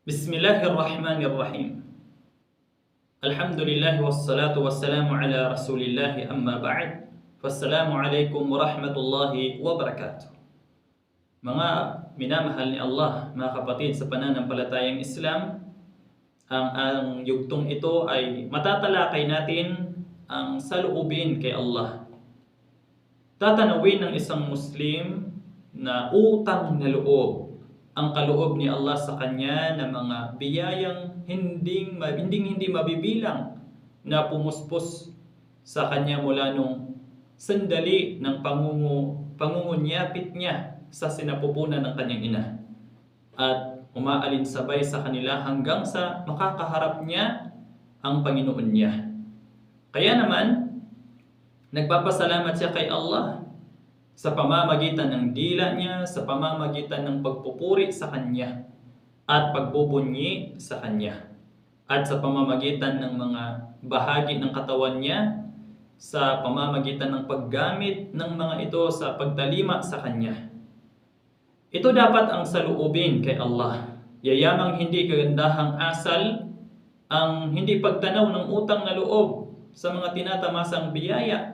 Bismillahirrahmanirrahim. Alhamdulillah wassalatu wassalamu ala Rasulillah amma ba'd. Fassalamu alaikum warahmatullahi wabarakatuh. Mga minamahal ni Allah, mga kapatid sa pananampalatayang Islam, ang yugtong ito ay matatalakay natin ang saloobin kay Allah. Tatanawin ng isang Muslim na utang na loob ang kaloob ni Allah sa kanya na mga biyayang hindi mabibilang na pumuspos sa kanya mula nung sandali ng pangungunyapit niya sa sinapupunan ng kanyang ina at umaalinsabay sa kanila hanggang sa makakaharap niya ang Panginoon niya. Kaya naman, nagpapasalamat siya kay Allah sa pamamagitan ng dila niya, sa pamamagitan ng pagpupuri sa Kanya at pagbubunyi sa Kanya, at sa pamamagitan ng mga bahagi ng katawan niya, sa pamamagitan ng paggamit ng mga ito sa pagtalima sa Kanya. Ito dapat ang saloobin kay Allah. Yayamang hindi kagandahang asal ang hindi pagtanaw ng utang na loob sa mga tinatamasang biyaya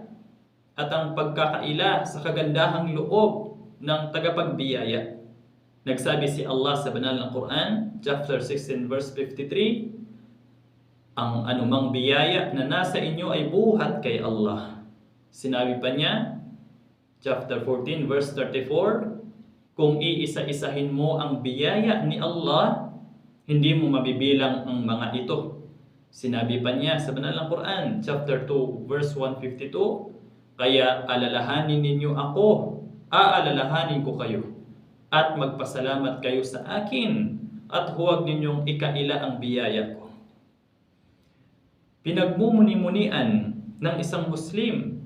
at ang pagkakaila sa kagandahang loob ng tagapagbiyaya. Nagsabi si Allah sa banal na Quran, chapter 16 verse 53, ang anumang biyaya na nasa inyo ay buhat kay Allah. Sinabi pa niya, chapter 14 verse 34, kung iisa-isahin mo ang biyaya ni Allah, hindi mo mabibilang ang mga ito. Sinabi pa niya sa banal na Quran, chapter 2 verse 152, kaya alalahanin ninyo ako, aalalahanin ko kayo, at magpasalamat kayo sa akin, at huwag ninyong ikaila ang biyaya ko. Pinagmumuni-munian ng isang Muslim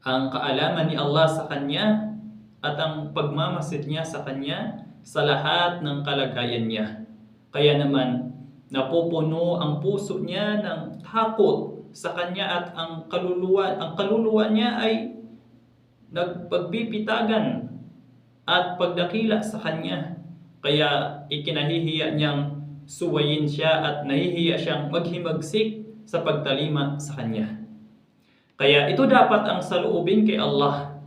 ang kaalaman ni Allah sa kanya at ang pagmamasid niya sa kanya sa lahat ng kalagayan niya. Kaya naman, napupuno ang puso niya ng takot sa kanya at ang kaluluwa niya ay nagpagpipitagan at pagdakila sa kanya. Kaya ikinahihiya niyang suwayin siya at nahihiya siyang maghimagsik sa pagtalima sa kanya. Kaya ito dapat ang saloobin kay Allah.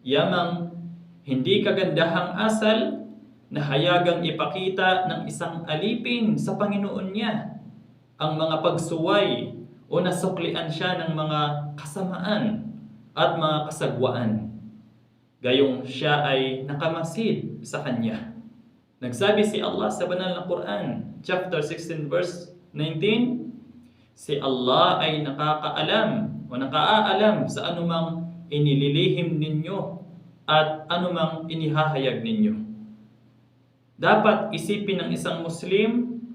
Yamang hindi kagandahang asal na hayagang ipakita ng isang alipin sa Panginoon niya ang mga pagsuway o nasuklian siya ng mga kasamaan at mga kasagwaan. Gayong siya ay nakamasid sa kanya. Nagsabi si Allah sa banal na Quran, chapter 16 verse 19, si Allah ay nakakaalam o nakaaalam sa anumang inililihim ninyo at anumang inihahayag ninyo. Dapat isipin ng isang Muslim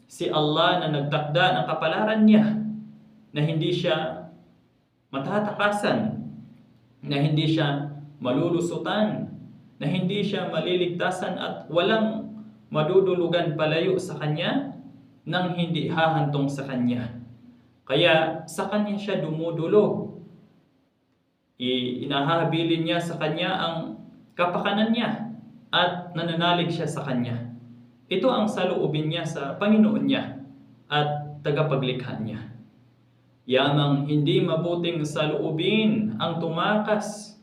si Allah na nagtakda ng kapalaran niya, na hindi siya matatakasan, na hindi siya malulusutan, na hindi siya maliligtasan at walang madudulugan palayo sa kanya nang hindi hahantong sa kanya. Kaya sa kanya siya dumudulog. Inahabilin niya sa kanya ang kapakanan niya at nananalig siya sa kanya. Ito ang saloobin niya sa Panginoon niya at tagapaglikha niya. Yamang hindi mabuting saloobin ang tumakas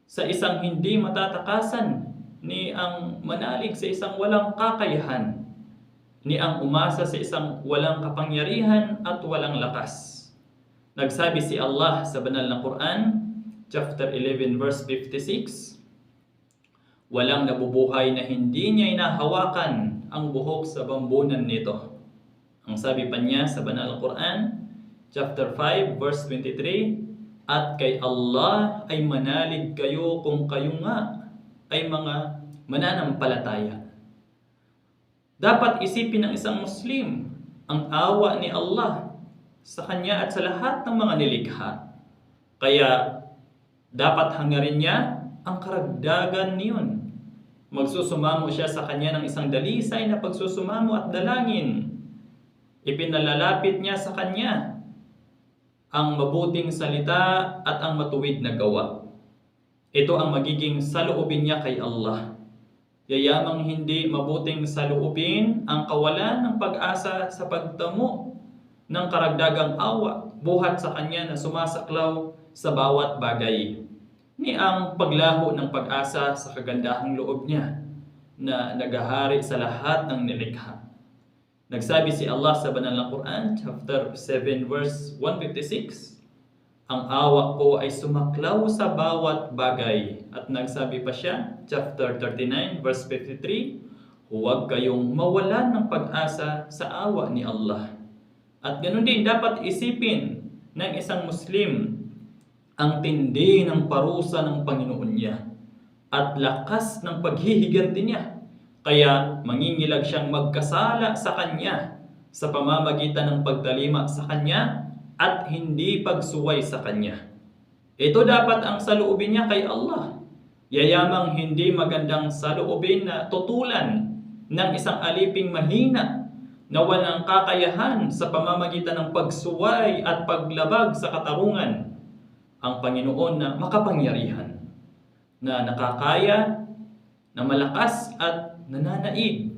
sa isang hindi matatakasan, ni ang manalig sa isang walang kakayahan, ni ang umasa sa isang walang kapangyarihan at walang lakas. Nagsabi si Allah sa banal na Quran, chapter 11 verse 56, walang nabubuhay na hindi niya inahawakan ang buhok sa bambunan nito. Ang sabi pa niya sa banal na Quran, chapter 5 verse 23, at kay Allah ay manalig kayo kung kayo nga ay mga mananampalataya. Dapat isipin ng isang Muslim ang awa ni Allah sa kanya at sa lahat ng mga nilikha. Kaya dapat hangarin niya ang karagdagan niyon. Magsusumamo siya sa kanya ng isang dalisay na pagsusumamo at dalangin. Ipinalalapit niya sa kanya ang mabuting salita at ang matuwid na gawa. Ito ang magiging saloobin niya kay Allah. Yayamang hindi mabuting saloobin ang kawalan ng pag-asa sa pagtamo ng karagdagang awa buhat sa kanya na sumasaklaw sa bawat bagay. Ni ang paglaho ng pag-asa sa kagandahang loob niya na nagahari sa lahat ng nilikha. Nagsabi si Allah sa banal na Quran, chapter 7 verse 156, ang awa ko ay sumaklaw sa bawat bagay. At nagsabi pa siya, chapter 39 verse 53, huwag kayong mawalan ng pag-asa sa awa ni Allah. At ganoon din dapat isipin ng isang Muslim ang tindi ng parusa ng Panginoon niya at lakas ng paghihiganti niya. Kaya mangingilag siyang magkasala sa Kanya sa pamamagitan ng pagtalima sa Kanya at hindi pagsuway sa Kanya. Ito dapat ang saloobin niya kay Allah. Yayamang hindi magandang saloobin na tutulan ng isang aliping mahina na walang kakayahan sa pamamagitan ng pagsuway at paglabag sa katarungan. Ang Panginoon na makapangyarihan, na nakakaya, na malakas at nananaig.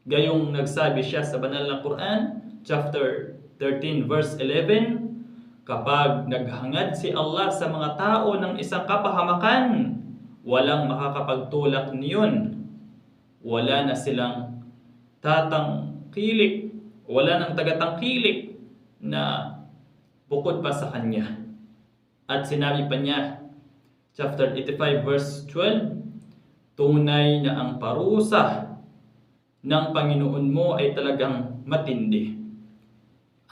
Gayong nagsabi siya sa banal na Quran, chapter 13 verse 11, kapag naghangad si Allah sa mga tao ng isang kapahamakan, walang makakapagtulak niyon. Wala na silang tatangkilik, wala nang tagatangkilik na bukod pa sa Kanya. At sinabi pa niya, chapter 85 verse 12, tunay na ang parusa ng Panginoon mo ay talagang matindi.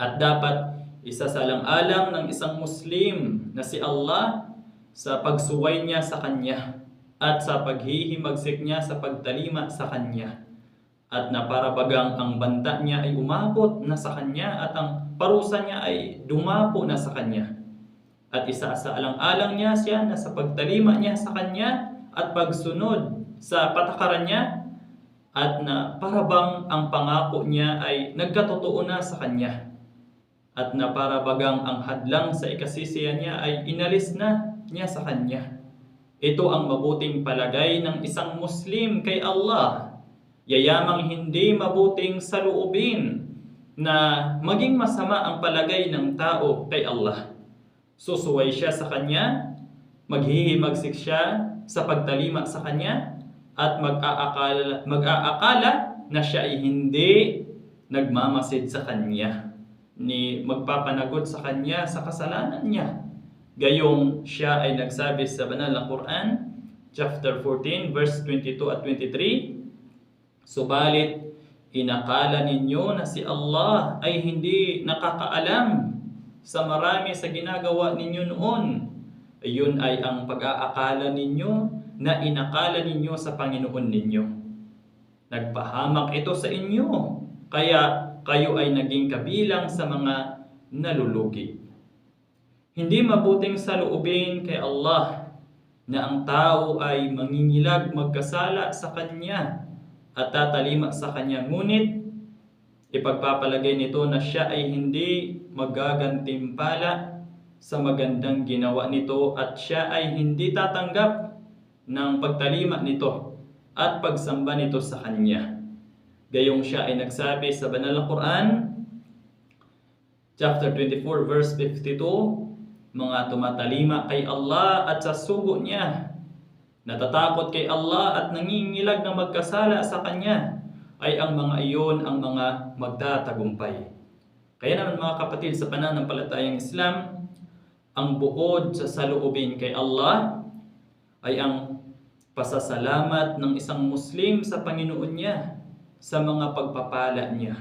At dapat isasalang-alang ng isang Muslim na si Allah sa pagsuway niya sa Kanya at sa paghihimagsik niya sa pagtalima sa Kanya. At na para bagang ang banta niya ay umabot na sa Kanya at ang parusa niya ay dumapo na sa Kanya. At isasaalang-alang niya siya na sa pagtalima niya sa Kanya at pagsunod sa patakaran niya at na parabang ang pangako niya ay nagkatotoo na sa Kanya at na parabagang ang hadlang sa ikasisiyan niya ay inalis na niya sa Kanya. Ito ang mabuting palagay ng isang Muslim kay Allah. Yayamang hindi mabuting saloobin na maging masama ang palagay ng tao kay Allah. Susuway siya sa Kanya, maghihimagsik siya sa pagtalima sa Kanya, at mag-aakala na siya ay hindi nagmamasid sa Kanya, ni magpapanagot sa Kanya sa kasalanan niya. Gayong siya ay nagsabi sa banal na Quran, chapter 14, verse 22 at 23, subalit inakala ninyo na si Allah ay hindi nakakaalam sa marami sa ginagawa ninyo noon. Ayun ay ang pag-aakala ninyo na inakala ninyo sa Panginoon ninyo. Nagpahamak ito sa inyo, kaya kayo ay naging kabilang sa mga nalulugi. Hindi mabuting saloobin kay Allah na ang tao ay mangingilag magkasala sa Kanya at tatalima sa Kanya, ngunit ipagpapalagay nito na siya ay hindi magagantimpala sa magandang ginawa nito at siya ay hindi tatanggap ng pagtalima nito at pagsamba nito sa Kanya. Gayong siya ay nagsabi sa banal na Quran, chapter 24 verse 52, mga tumatalima kay Allah at sa sugo niya, natatakot kay Allah at nangingilag na magkasala sa Kanya, ay ang mga iyon ang mga magtatagumpay. Kaya naman mga kapatid, sa pananampalatayang Islam, ang buod sa saloobin kay Allah ay ang pasasalamat ng isang Muslim sa Panginoon niya sa mga pagpapala niya.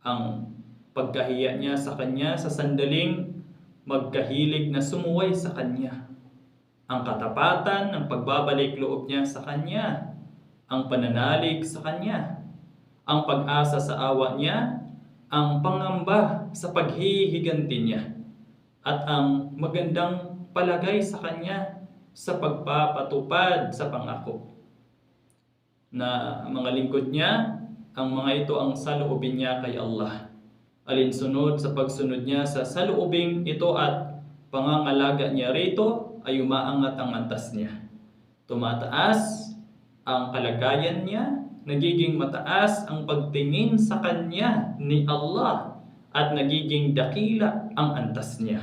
Ang pagkahiya niya sa Kanya sa sandaling magkahilig na sumuway sa Kanya. Ang katapatan ng pagbabalik loob niya sa Kanya. Ang pananalig sa Kanya. Ang pag-asa sa awa niya, ang pangamba sa paghihiganti niya, at ang magandang palagay sa Kanya sa pagpapatupad sa pangako. Na ang mga lingkod niya, ang mga ito ang saloobin niya kay Allah. Alinsunod sa pagsunod niya sa saloobing ito at pangangalaga niya rito ay umaangat ang antas niya. Tumataas ang kalagayan niya, nagiging mataas ang pagtingin sa kanya ni Allah, at nagiging dakila ang antas niya.